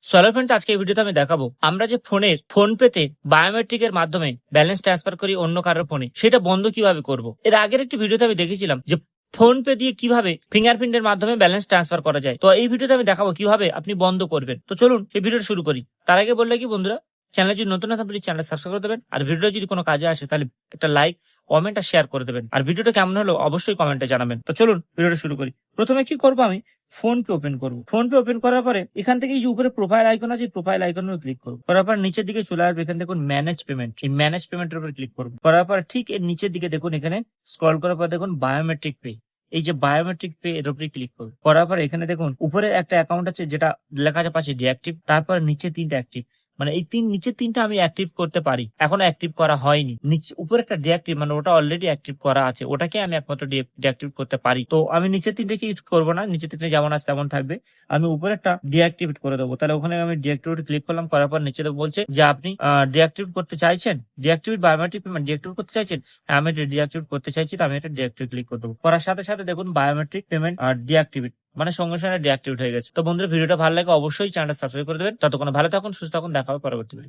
So friends, আজকে এই ভিডিওতে আমি দেখাবো আমরা যে ফোন পেতে বায়োমেট্রিক এর মাধ্যমে ব্যালেন্স ট্রান্সফার করি অন্য কারোর ফোনে, সেটা বন্ধ কিভাবে করব। এর আগের একটি ভিডিওতে আমি দেখেছিলাম যে ফোন পে দিয়ে কিভাবে ফিঙ্গারপ্রিন্টের মাধ্যমে ব্যালেন্স ট্রান্সফার করা যায়। তো এই ভিডিওতে আমি দেখাবো কিভাবে আপনি বন্ধ করবেন। তো চলুন এই ভিডিওটা শুরু করি। তার আগে বললে কি বন্ধুরা, চ্যানেল যদি নতুন না প্লিজ চ্যানেল সাবস্ক্রাইব করে দেবেন, আর ভিডিও যদি কোনো কাজে আসে তাহলে একটা লাইক, কমেন্ট আর শেয়ার করে দেবেন, আর ভিডিওটা কেমন হলো অবশ্যই কমেন্টে জানাবেন। তো চলুন ভিডিওটা শুরু করি। প্রথমে কি করবো, আমি ফোন পে ওপেন করবো। ফোন পে ওপেন করার পরে এখান থেকে এই যে উপরে প্রোফাইল আইকন আছে, প্রোফাইল আইকনের উপর ক্লিক করবো। করার পর নিচের দিকে চলে আসবে, এখানে দেখুন ম্যানেজ পেমেন্ট, এই ম্যানেজ পেমেন্টের উপর ক্লিক করবো। করার পর ঠিক এর নিচের দিকে দেখুন, এখানে স্ক্রল করার পর দেখুন বায়োমেট্রিক পে, এই যে বায়োমেট্রিক পে এর উপরে ক্লিক করবো। করার পর এখানে দেখুন উপরে একটা অ্যাকাউন্ট আছে যেটা লেখা আছে পাশে ডিঅ্যাক্টিভ, তারপর নিচে তিনটা অ্যাক্টিভ, মানে এই নিচের তিনটা আমি অ্যাক্টিভ করতে পারি, এখনো অ্যাক্টিভ করা হয়নি। নিচে উপরে একটা ডিঅ্যাক্টিভ, মানে ওটা অলরেডি অ্যাক্টিভ করা আছে, ওটাকে আমি একমাত্র ডিঅ্যাক্টিভ করতে পারি। তো আমি নিচের তিনটে কিছু করবো না, নিচের তিনটে যেমন আছে তেমন থাকবে, আমি উপরে একটা ডিঅ্যাক্টিভেট করে দেবো। তাহলে ওখানে আমি ডিঅ্যাক্টিভেট ক্লিক করলাম। করার পর নিচে বলছে যে আপনি ডিঅ্যাক্টিভ করতে চাইছেন, ডিঅ্যাক্টিভেট বায়োমেট্রিক পেমেন্ট ডিঅ্যাক্টিভ করতে চাইছেন। আমি এটা ডিঅ্যাক্টিভেট করতে চাইছি, তো আমি এটা ডিঅ্যাক্টিভ ক্লিক করে দেবো। করার সাথে সাথে দেখুন বায়োমেট্রিক পেমেন্ট ডিঅ্যাক্টিভেট, মানে সঙ্গে সঙ্গে ডিঅ্যাক্টিভেট হয়ে গেছে। তো বন্ধুরা, ভিডিওটা ভালো লাগে অবশ্যই চ্যানেলটা সাবস্ক্রাইব করে দেবেন। ততক্ষণ ভালো থাকুন, সুস্থ থাকুন, দেখা হবে পরবর্তী ভিডিও।